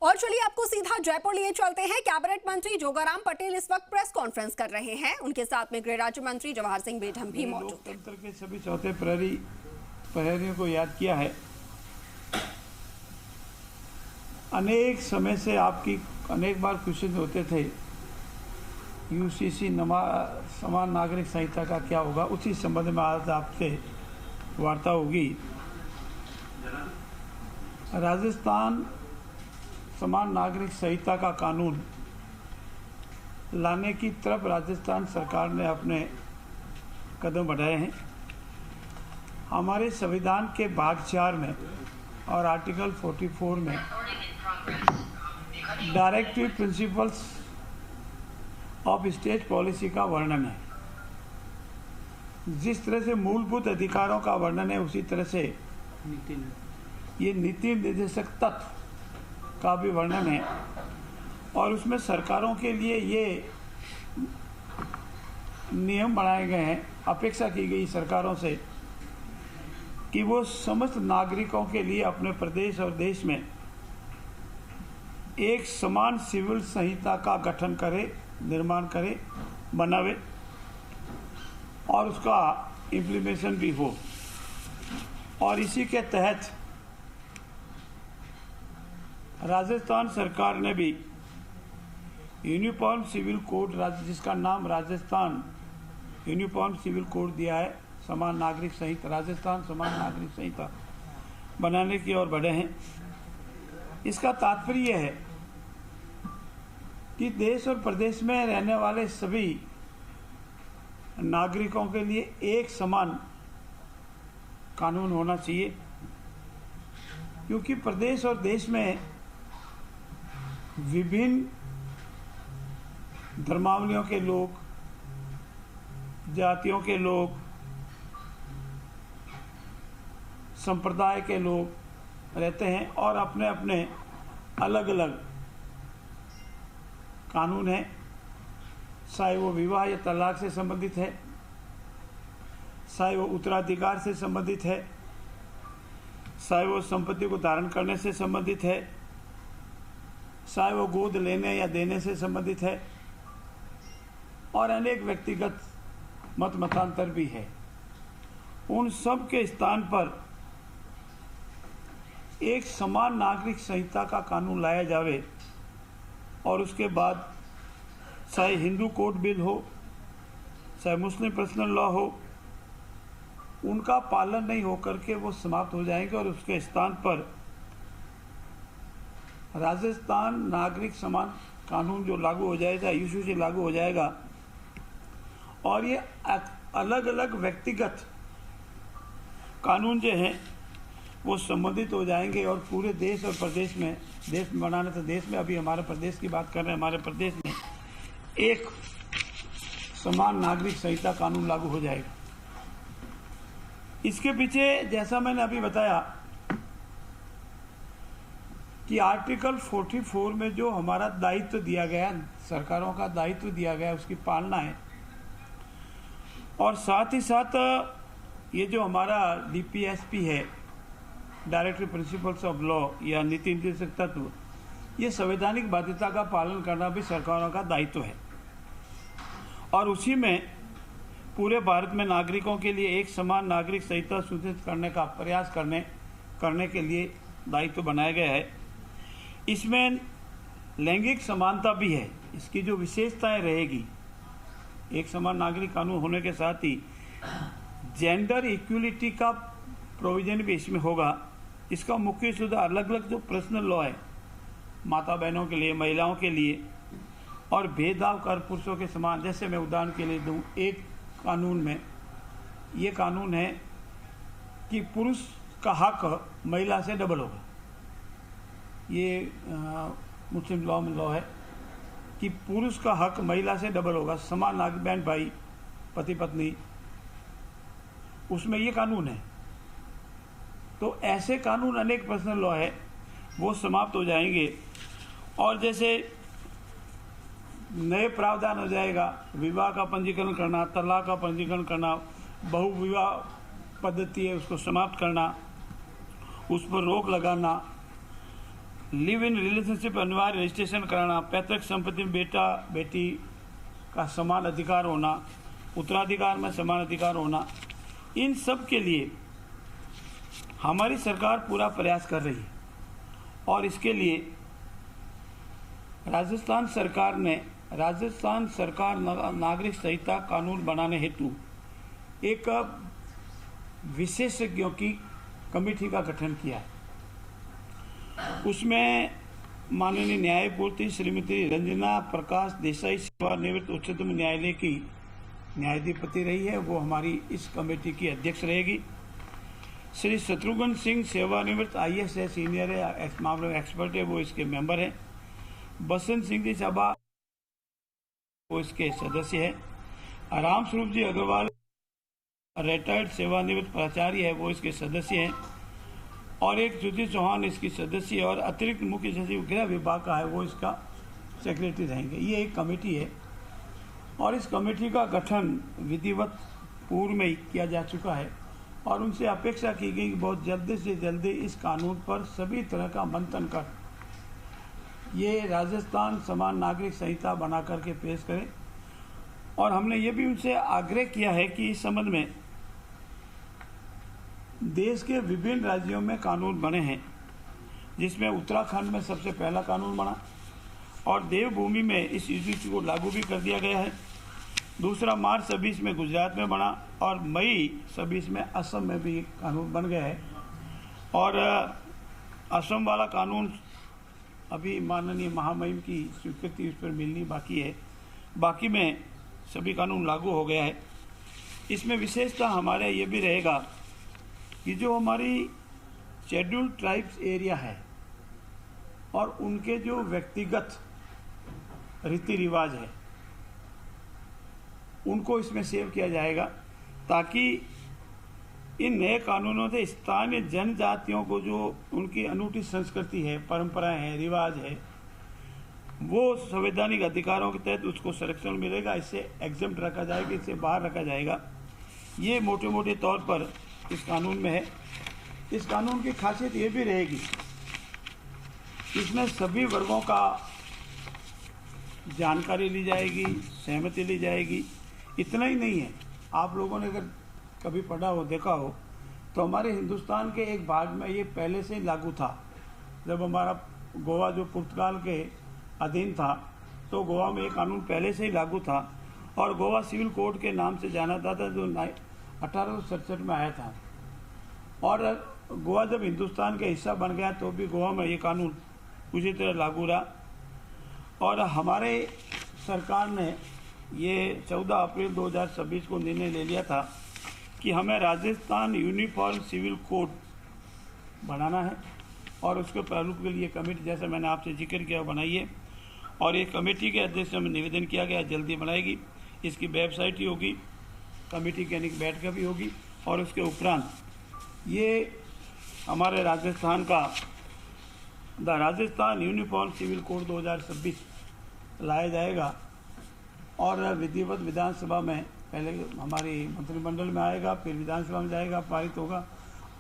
और चलिए आपको सीधा जयपुर लिए चलते हैं। कैबिनेट मंत्री जोगाराम पटेल इस वक्त प्रेस कॉन्फ्रेंस कर रहे हैं। उनके साथ में गृह राज्य मंत्री जवाहर सिंह बेढम भी मौजूद हैं। लोकतंत्र के सभी चौथे प्रहरियों को याद किया है। अनेक समय से आपकी अनेक बार क्वेश्चन होते थे यूसीसी समान नागरिक संहिता का क्या होगा। उसी संबंध में आज आपसे वार्ता होगी। राजस्थान समान नागरिक संहिता का कानून लाने की तरफ राजस्थान सरकार ने अपने कदम बढ़ाए हैं। हमारे संविधान के भाग 4 में और आर्टिकल 44 में directive principles of state policy का वर्णन है। जिस तरह से मूलभूत अधिकारों का वर्णन है उसी तरह से ये नीति निर्देशक तत्व का भी वर्णन है। और उसमें सरकारों के लिए ये नियम बनाए गए हैं, अपेक्षा की गई सरकारों से कि वो समस्त नागरिकों के लिए अपने प्रदेश और देश में एक समान सिविल संहिता का गठन करे, निर्माण करे, बनावे और उसका इम्प्लीमेंटेशन भी हो। और इसी के तहत राजस्थान सरकार ने भी यूनिफॉर्म सिविल कोड, जिसका नाम राजस्थान यूनिफॉर्म सिविल कोड दिया है, समान नागरिक संहिता, राजस्थान समान नागरिक संहिता बनाने की ओर बढ़े हैं। इसका तात्पर्य यह है कि देश और प्रदेश में रहने वाले सभी नागरिकों के लिए एक समान कानून होना चाहिए, क्योंकि प्रदेश और देश में विभिन्न धर्मावलियों के लोग, जातियों के लोग, संप्रदाय के लोग रहते हैं और अपने अपने अलग अलग कानून हैं। चाहे वो विवाह या तलाक से संबंधित है, चाहे वो उत्तराधिकार से संबंधित है, चाहे वो संपत्ति को धारण करने से संबंधित है, चाहे वो गोद लेने या देने से संबंधित है, और अनेक व्यक्तिगत मतांतर भी है। उन सब के स्थान पर एक समान नागरिक संहिता का कानून लाया जावे और उसके बाद चाहे हिंदू कोड बिल हो, चाहे मुस्लिम पर्सनल लॉ हो, उनका पालन नहीं होकर के वो समाप्त हो जाएंगे और उसके स्थान पर राजस्थान नागरिक समान कानून जो लागू हो जाएगा, यूसीसी लागू हो जाएगा। और ये अलग अलग व्यक्तिगत कानून जो हैं वो संबंधित हो जाएंगे और पूरे देश और प्रदेश में, देश में बनाने से देश में, अभी हमारे प्रदेश की बात कर रहे हैं, हमारे प्रदेश में एक समान नागरिक संहिता कानून लागू हो जाएगा। इसके पीछे जैसा मैंने अभी बताया कि आर्टिकल 44 में जो हमारा दायित्व दिया गया, सरकारों का दायित्व दिया गया, उसकी पालना है। और साथ ही साथ ये जो हमारा डीपीएसपी है, डायरेक्टिव प्रिंसिपल्स ऑफ लॉ या नीति निर्देशक तत्व, ये संवैधानिक बाध्यता का पालन करना भी सरकारों का दायित्व है। और उसी में पूरे भारत में नागरिकों के लिए एक समान नागरिक संहिता सुनिश्चित करने का प्रयास करने के लिए दायित्व बनाया गया है। इसमें लैंगिक समानता भी है। इसकी जो विशेषताएं रहेगी, एक समान नागरिक कानून होने के साथ ही जेंडर इक्वलिटी का प्रोविजन भी इसमें होगा। इसका मुख्य सुधार अलग अलग जो पर्सनल लॉ है, माता बहनों के लिए, महिलाओं के लिए, और भेदभाव कर पुरुषों के समान। जैसे मैं उदाहरण के लिए दूं, एक कानून में ये कानून है कि पुरुष का हक महिला से डबल होगा। ये मुस्लिम लॉ में लॉ है कि पुरुष का हक महिला से डबल होगा, समान नागरिक, बहन भाई, पति पत्नी, उसमें ये कानून है। तो ऐसे कानून अनेक पर्सनल लॉ है, वो समाप्त हो जाएंगे। और जैसे नए प्रावधान हो जाएगा, विवाह का पंजीकरण करना, तलाक का पंजीकरण करना, बहुविवाह पद्धति है उसको समाप्त करना, उस पर रोक लगाना, लिव इन रिलेशनशिप अनिवार्य रजिस्ट्रेशन कराना, पैतृक संपत्ति में बेटा बेटी का समान अधिकार होना, उत्तराधिकार में समान अधिकार होना, इन सब के लिए हमारी सरकार पूरा प्रयास कर रही है। और इसके लिए राजस्थान सरकार नागरिक संहिता कानून बनाने हेतु एक विशेषज्ञों की कमेटी का गठन किया है। उसमें माननीय न्यायमूर्ति श्रीमती रंजना प्रकाश देसाई सेवानिवृत्त उच्चतम न्यायालय की न्यायाधिपति रही है, वो हमारी इस कमेटी की अध्यक्ष रहेगी। श्री शत्रुघ्न सिंह सेवानिवृत्त IAS है, सीनियर है, इस मामले में एक्सपर्ट है, वो इसके मेंबर है। बसंत सिंह जी सभा वो इसके सदस्य है। राम स्वरूप जी अग्रवाल रिटायर्ड सेवानिवृत्त प्राचार्य है, वो इसके सदस्य हैं। और एक ज्योति चौहान इसकी सदस्य है और अतिरिक्त मुख्य सचिव गृह विभाग का है, वो इसका सेक्रेटरी रहेंगे। ये एक कमेटी है और इस कमेटी का गठन विधिवत पूर्व में ही किया जा चुका है और उनसे अपेक्षा की गई कि बहुत जल्दी से जल्दी इस कानून पर सभी तरह का मंथन कर ये राजस्थान समान नागरिक संहिता बना करके पेश करें। और हमने ये भी उनसे आग्रह किया है कि इस संबंध में देश के विभिन्न राज्यों में कानून बने हैं, जिसमें उत्तराखंड में सबसे पहला कानून बना और देवभूमि में इस यूनिटी को लागू भी कर दिया गया है। दूसरा मार्च 26 में गुजरात में बना और मई 26 में असम में भी कानून बन गया है। और असम वाला कानून अभी माननीय महामहिम की स्वीकृति उस पर मिलनी बाकी है, बाकी में सभी कानून लागू हो गया है। इसमें विशेषता हमारे ये भी रहेगा कि जो हमारी शेड्यूल्ड ट्राइब्स एरिया है और उनके जो व्यक्तिगत रीति रिवाज है उनको इसमें सेव किया जाएगा, ताकि इन नए कानूनों से स्थानीय जनजातियों को जो उनकी अनूठी संस्कृति है, परंपराएं हैं, रिवाज है, वो संवैधानिक अधिकारों के तहत उसको संरक्षण मिलेगा। इससे एग्जम्प्ट रखा जाएगा, इससे बाहर रखा जाएगा। ये मोटे मोटे तौर पर इस कानून में है। इस कानून की खासियत ये भी रहेगी, इसमें सभी वर्गों का जानकारी ली जाएगी, सहमति ली जाएगी। इतना ही नहीं है, आप लोगों ने अगर कभी पढ़ा हो, देखा हो, तो हमारे हिंदुस्तान के एक भाग में ये पहले से लागू था। जब हमारा गोवा जो पुर्तगाल के अधीन था, तो गोवा में ये कानून पहले से ही लागू था और गोवा सिविल कोड के नाम से जाना जाता था, जो 1867 में आया था। और गोवा जब हिंदुस्तान का हिस्सा बन गया तो भी गोवा में ये कानून उसी तरह लागू रहा। और हमारे सरकार ने ये 14 अप्रैल 2026 को निर्णय ले लिया था कि हमें राजस्थान यूनिफॉर्म सिविल कोड बनाना है और उसके प्रारूप के लिए कमेटी, जैसे मैंने आपसे जिक्र किया, बनाइए। और ये कमेटी के अध्यक्ष में निवेदन किया गया, जल्दी बनाएगी। इसकी वेबसाइट ही होगी, कमेटी की अनेक बैठकें भी होगी और उसके उपरांत ये हमारे राजस्थान का the Rajasthan uniform civil code 2026 लाया जाएगा और विधिवत विधानसभा में पहले हमारी मंत्रिमंडल में आएगा, फिर विधानसभा में जाएगा, पारित होगा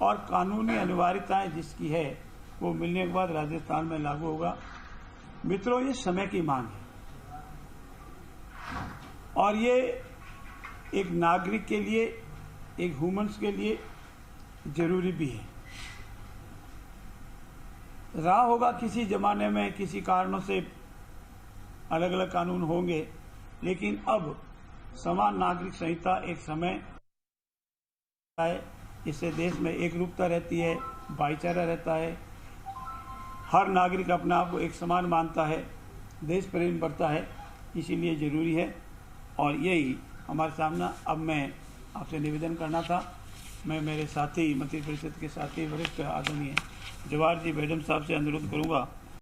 और कानूनी अनिवार्यताएं जिसकी है वो मिलने के बाद राजस्थान में लागू होगा। मित्रों, ये समय की मांग है और ये एक नागरिक के लिए, एक ह्यूमंस के लिए जरूरी भी है। रहा होगा किसी जमाने में किसी कारणों से अलग अलग कानून होंगे, लेकिन अब समान नागरिक संहिता एक समय है, इससे देश में एकरूपता रहती है, भाईचारा रहता है, हर नागरिक अपने आप को एक समान मानता है, देश प्रेम बढ़ता है, इसीलिए जरूरी है। और यही हमारे सामने अब मैं आपसे निवेदन करना था। मैं मेरे साथी मंत्रिपरिषद के साथी वरिष्ठ आदरणीय जवाहर जी मैडम साहब से अनुरोध करूंगा